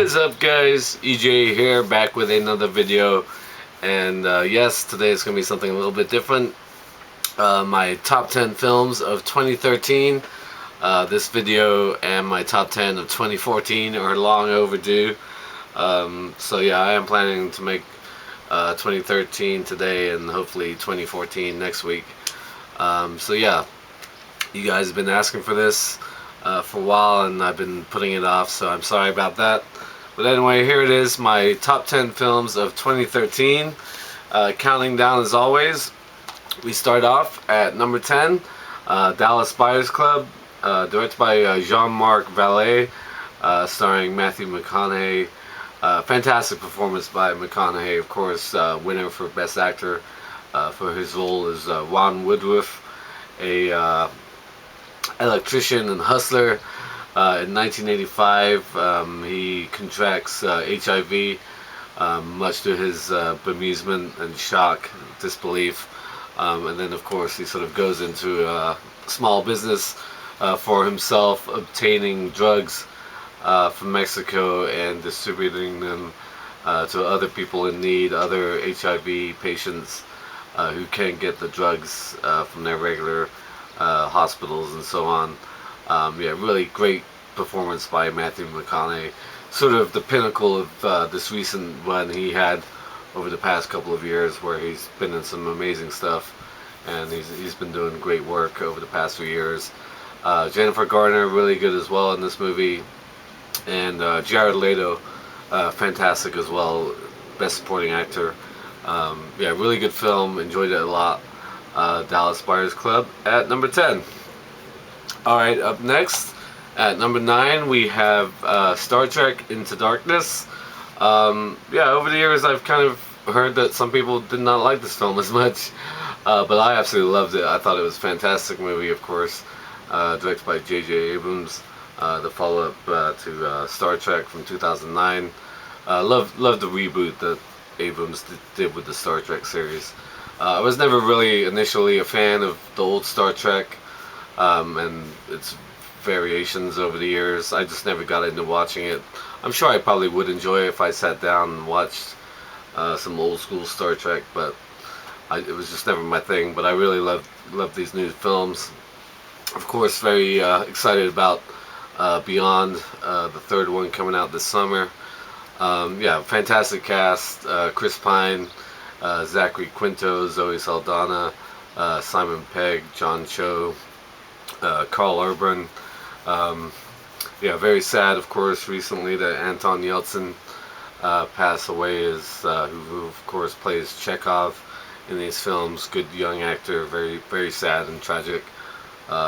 What is up, guys? EJ here, back with another video. And yes, today is going to be something a little bit different. My top 10 films of 2013. This video and my top 10 of 2014 are long overdue. So yeah, I am planning to make 2013 today and hopefully 2014 next week. So yeah, you guys have been asking for this for a while, and I've been putting it off, so I'm sorry about that. But anyway, here it is, my top 10 films of 2013. Counting down as always. We start off at number 10, Dallas Buyers Club, directed by Jean-Marc Vallée, starring Matthew McConaughey. Fantastic performance by McConaughey, of course, winner for Best Actor for his role as Ron Woodruff, a electrician and hustler. In 1985, he contracts HIV, much to his bemusement and shock, disbelief. And then, of course, he sort of goes into a small business for himself, obtaining drugs from Mexico and distributing them to other people in need, other HIV patients who can't get the drugs from their regular hospitals and so on. Yeah, really great performance by Matthew McConaughey. Sort of the pinnacle of this recent run he had over the past couple of years, where he's been in some amazing stuff, and he's been doing great work over the past few years. Jennifer Garner, really good as well in this movie, and Jared Leto, fantastic as well, best supporting actor. Yeah, really good film, enjoyed it a lot. Dallas Buyers Club at number 10. Alright, up next at number 9 we have Star Trek Into Darkness. Yeah, over the years I've kind of heard that some people did not like this film as much, but I absolutely loved it. I thought it was a fantastic movie, of course, directed by J.J. Abrams, the follow-up to Star Trek from 2009. Loved the reboot that Abrams did with the Star Trek series. I was never really initially a fan of the old Star Trek and its variations over the years. I just never got into watching it. I'm sure I probably would enjoy it if I sat down and watched some old school Star Trek, but it was just never my thing. But I really love these new films. Of course, very excited about Beyond, the third one coming out this summer. Yeah, fantastic cast. Chris Pine, Zachary Quinto, Zoe Saldana, Simon Pegg, John Cho, Carl Urban. Yeah, very sad, of course, recently that Anton Yelchin passed away, as who of course plays Chekhov in these films. Good young actor. Very, very sad and tragic,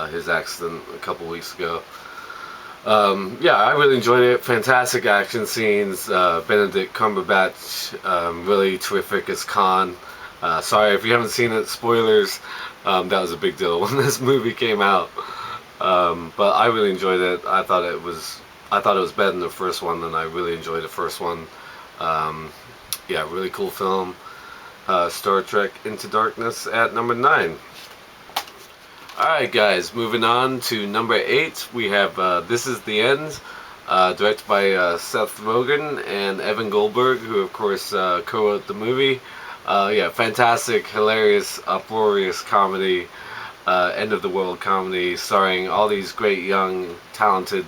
his accident a couple weeks ago. Yeah, I really enjoyed it. Fantastic action scenes. Benedict Cumberbatch, really terrific as Khan. Sorry if you haven't seen it, spoilers. That was a big deal when this movie came out. But I really enjoyed it. I thought it was better than the first one, and I really enjoyed the first one. Yeah, really cool film. Star Trek Into Darkness at number 9. Alright, guys, moving on to number 8, we have This Is the End, directed by Seth Rogen and Evan Goldberg, who of course co-wrote the movie. Yeah, fantastic, hilarious, uproarious comedy, end of the world comedy, starring all these great young, talented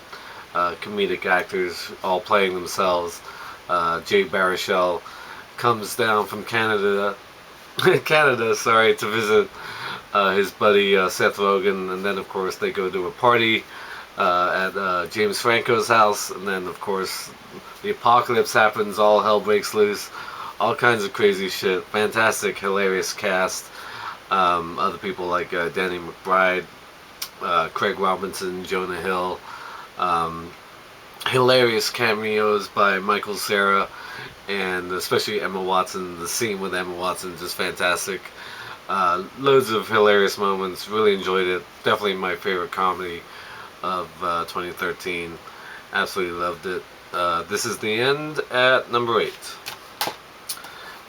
comedic actors, all playing themselves. Jay Baruchel comes down from Canada, to visit his buddy Seth Rogen, and then of course they go to a party at James Franco's house, and then of course the apocalypse happens, all hell breaks loose, all kinds of crazy shit. Fantastic, hilarious cast. Other people like Danny McBride, Craig Robinson, Jonah Hill. Hilarious cameos by Michael Cera, and especially Emma Watson. The scene with Emma Watson, just fantastic. Loads of hilarious moments. Really enjoyed it. Definitely my favorite comedy of 2013. Absolutely loved it. This Is the End at number 8.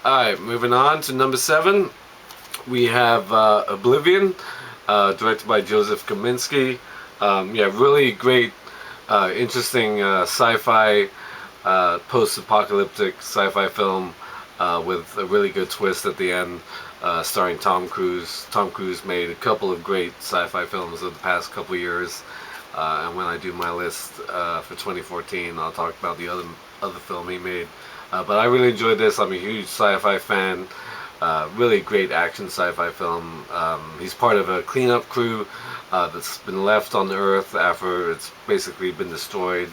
Alright, moving on to number 7. We have Oblivion, directed by Joseph Kosinski. Yeah, really great, interesting sci-fi post-apocalyptic sci-fi film with a really good twist at the end, starring Tom Cruise. Tom Cruise made a couple of great sci-fi films of the past couple years, and when I do my list for 2014, I'll talk about the other film he made. But I really enjoyed this. I'm a huge sci-fi fan. Really great action sci-fi film. He's part of a cleanup crew that's been left on Earth after it's basically been destroyed,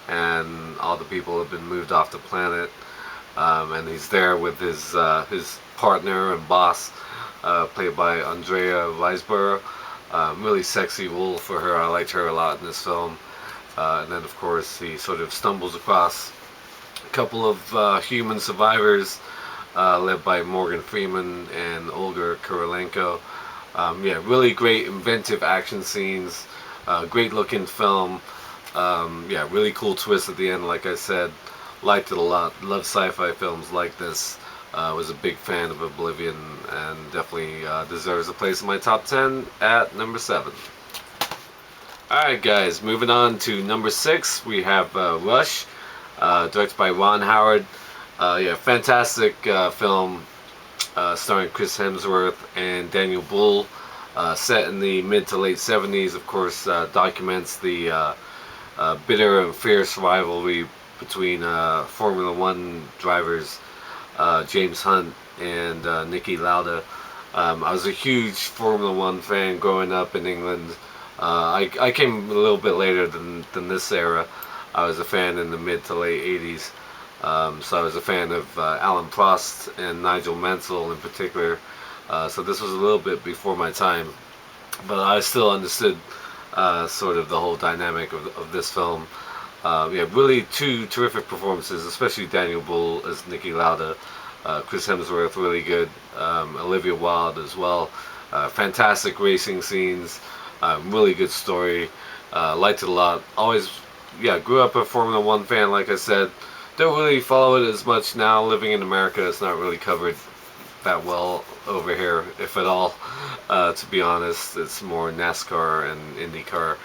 and all the people have been moved off the planet. And he's there with his partner and boss, played by Andrea Riseborough. Really sexy role for her. I liked her a lot in this film. And then, of course, he sort of stumbles across a couple of human survivors, led by Morgan Freeman and Olga Kurylenko. Yeah, really great, inventive action scenes. Great looking film. Yeah, really cool twist at the end, like I said. Liked it a lot. Love sci-fi films like this. Was a big fan of Oblivion, and definitely deserves a place in my top 10 at number 7. Alright guys, moving on to number 6, we have Rush, directed by Ron Howard. Yeah, fantastic film, starring Chris Hemsworth and Daniel Bull, set in the mid to late 70s. Of course, documents the bitter and fierce rivalry between Formula One drivers James Hunt and Niki Lauda. I was a huge Formula One fan growing up in England. I came a little bit later than this era. I was a fan in the mid to late 80s. So I was a fan of Alan Prost and Nigel Mansell in particular. So this was a little bit before my time. But I still understood sort of the whole dynamic of this film. Yeah, really two terrific performances, especially Daniel Bull as Niki Lauda. Chris Hemsworth, really good. Olivia Wilde as well. Fantastic racing scenes. Really good story. Liked it a lot. Always, yeah, grew up a Formula One fan, like I said. Don't really follow it as much now. Living in America, it's not really covered that well over here, if at all. To be honest, it's more NASCAR and IndyCar.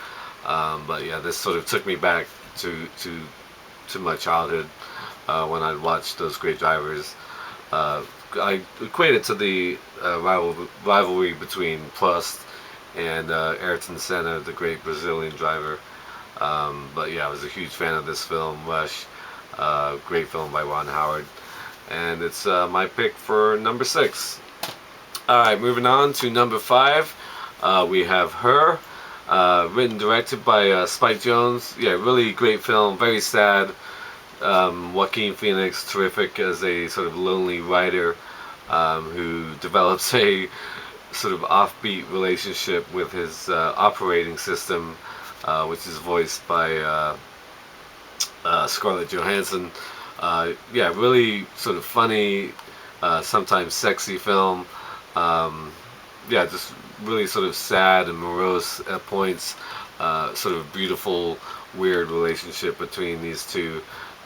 But yeah, this sort of took me back to my childhood when I'd watched those great drivers. I equate it to the rivalry between Prost and Ayrton Senna, the great Brazilian driver. But yeah, I was a huge fan of this film, Rush. Great film by Ron Howard. And it's my pick for number 6. Alright, moving on to number 5. We have Her. Written and directed by Spike Jonze. Yeah, really great film. Very sad. Joaquin Phoenix, terrific as a sort of lonely writer who develops a sort of offbeat relationship with his operating system, which is voiced by Scarlett Johansson. Yeah, really sort of funny, sometimes sexy film. Yeah, just really sort of sad and morose at points. Sort of beautiful, weird relationship between these two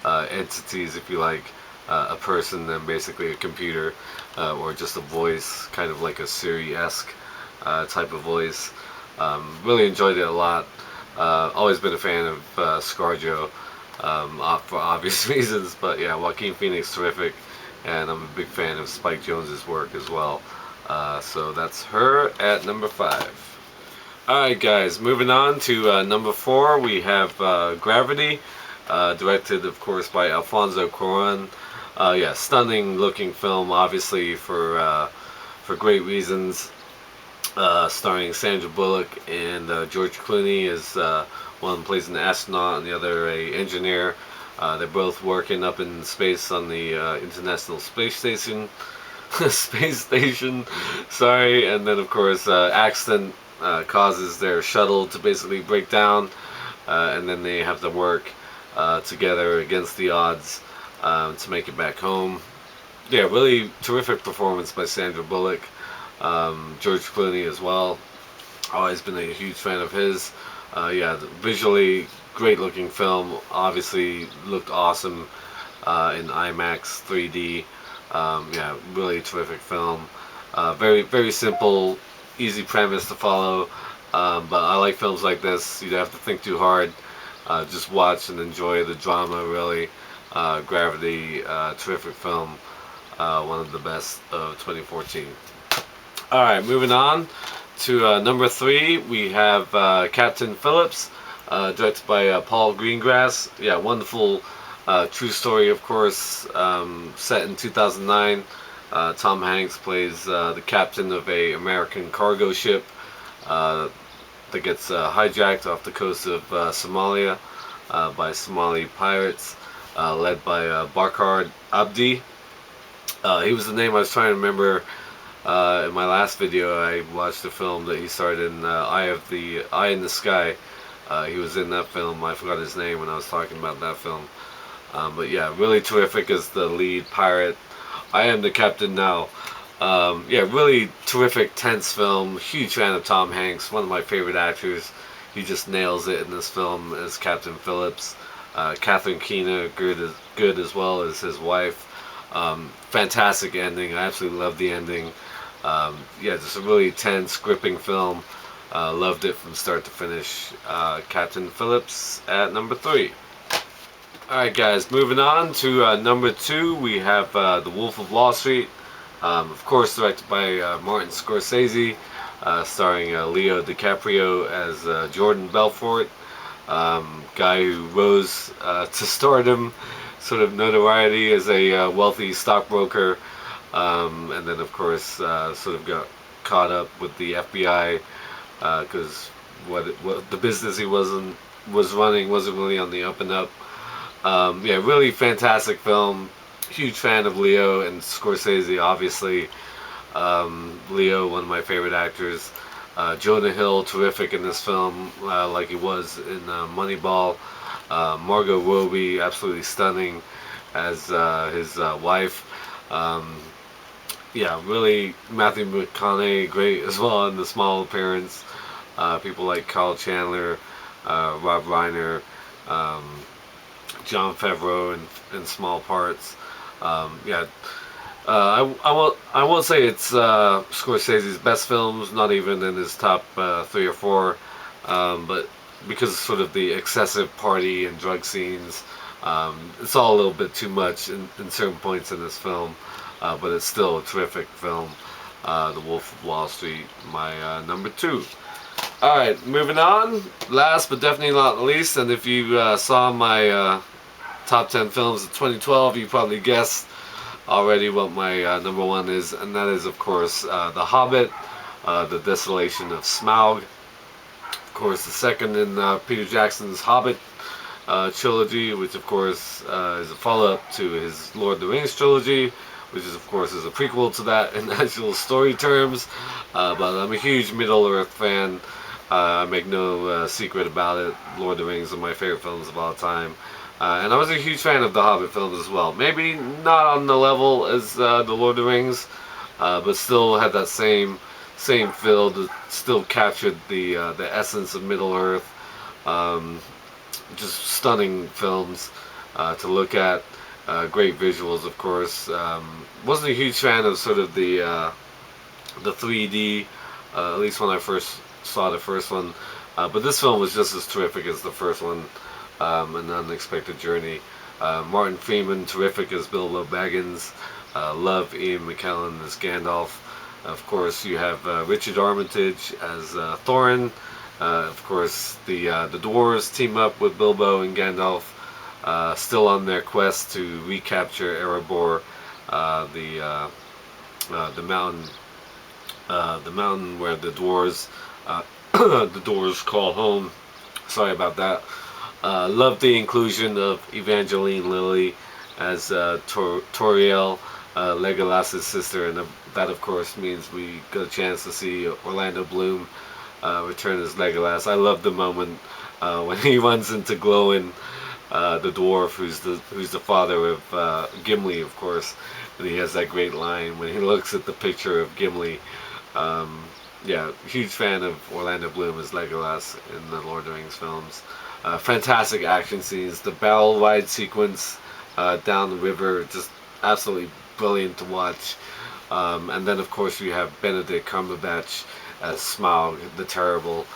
entities, if you like. A person and basically a computer, or just a voice, kind of like a Siri-esque type of voice. Really enjoyed it a lot. Always been a fan of ScarJo, for obvious reasons, but yeah, Joaquin Phoenix, terrific, and I'm a big fan of Spike Jonze's work as well. So that's Her at number 5. Alright guys, moving on to number 4, we have Gravity, directed of course by Alfonso Cuarón. Yeah, stunning looking film, obviously for great reasons. Starring Sandra Bullock and George Clooney as one plays an astronaut and the other a engineer. They're both working up in space on the International Space Station. Sorry. And then of course accident causes their shuttle to basically break down, and then they have to work together against the odds to make it back home. Yeah, really terrific performance by Sandra Bullock. George Clooney as well. Always been a huge fan of his. Yeah, visually great looking film. Obviously looked awesome in IMAX 3D. Yeah, really terrific film. Very, very simple, easy premise to follow. But I like films like this. You don't have to think too hard. Just watch and enjoy the drama, really. Gravity, terrific film, one of the best of 2014. Alright, moving on to number 3, we have Captain Phillips, directed by Paul Greengrass. Yeah, wonderful true story, of course, set in 2009. Tom Hanks plays the captain of a American cargo ship that gets hijacked off the coast of Somalia by Somali pirates, led by Barkhad Abdi. He was the name I was trying to remember. In my last video, I watched a film that he starred in, Eye in the Sky. He was in that film. I forgot his name when I was talking about that film. But yeah, really terrific as the lead pirate. I am the captain now. Yeah, really terrific, tense film. Huge fan of Tom Hanks, one of my favorite actors. He just nails it in this film as Captain Phillips. Catherine Keener, good as well as his wife. Fantastic ending. I absolutely love the ending. Yeah, just a really tense, gripping film. Loved it from start to finish. Captain Phillips at number 3. Alright guys, moving on to number 2, we have The Wolf of Wall Street. Of course directed by Martin Scorsese, starring Leo DiCaprio as Jordan Belfort, guy who rose to stardom, sort of notoriety as a wealthy stockbroker, and then of course sort of got caught up with the FBI because what the business he was running wasn't really on the up and up. Yeah, really fantastic film. Huge fan of Leo and Scorsese, obviously. Leo, one of my favorite actors. Jonah Hill, terrific in this film, like he was in Moneyball. Margot Robbie, absolutely stunning as his wife. Yeah, really, Matthew McConaughey, great as well in the small appearance. People like Kyle Chandler, Rob Reiner, Jon Favreau in small parts. Yeah, I won't say it's Scorsese's best films, not even in his top 3 or 4, but because of sort of the excessive party and drug scenes, it's all a little bit too much in certain points in this film, but it's still a terrific film. The Wolf of Wall Street, my number 2. Alright, moving on. Last but definitely not least, and if you saw my top 10 films of 2012, you probably guessed already what my number 1 is, and that is, of course, The Hobbit, The Desolation of Smaug. Of course, the second in Peter Jackson's Hobbit trilogy, which, of course, is a follow-up to his Lord of the Rings trilogy, which is, of course, is a prequel to that in actual story terms. But I'm a huge Middle-earth fan. I make no secret about it. Lord of the Rings are my favorite films of all time. And I was a huge fan of the Hobbit films as well. Maybe not on the level as the Lord of the Rings, but still had that same feel. That still captured the essence of Middle Earth. Just stunning films to look at. Great visuals, of course. Wasn't a huge fan of sort of the 3D, at least when I first saw the first one. But this film was just as terrific as the first one. An Unexpected Journey. Martin Freeman, terrific as Bilbo Baggins. Love Ian McKellen as Gandalf. Of course, you have Richard Armitage as Thorin. Of course, the dwarves team up with Bilbo and Gandalf, still on their quest to recapture Erebor, the mountain where the dwarves the dwarves call home. Sorry about that. Love the inclusion of Evangeline Lilly as Toriel, Legolas's sister, and that of course means we got a chance to see Orlando Bloom return as Legolas. I love the moment when he runs into Glowin, the dwarf who's the father of Gimli, of course, and he has that great line when he looks at the picture of Gimli. Yeah, huge fan of Orlando Bloom as Legolas in the Lord of the Rings films. Fantastic action scenes. The barrel ride sequence down the river, just absolutely brilliant to watch. And then, of course, you have Benedict Cumberbatch as Smaug, the Terrible.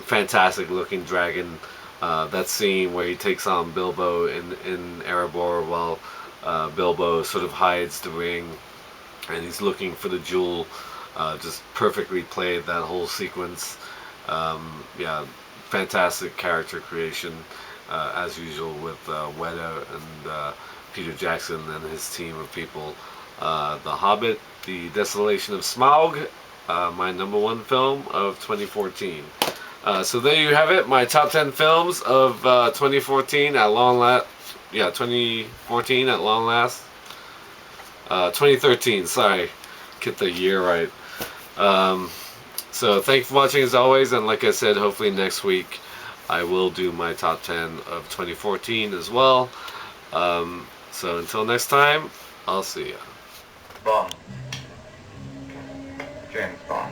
Fantastic looking dragon. That scene where he takes on Bilbo in Erebor while Bilbo sort of hides the ring and he's looking for the jewel. Just perfectly played that whole sequence. Yeah, fantastic character creation as usual with Weta and Peter Jackson and his team of people. The Hobbit, The Desolation of Smaug, my number one film of 2014. So there you have it, my top 10 films of 2014 at long last. Yeah, 2014 at long last. 2013, sorry, get the year right. So thanks for watching as always, and like I said, hopefully next week I will do my top 10 of 2014 as well. So until next time, I'll see ya. Bond. James Bond.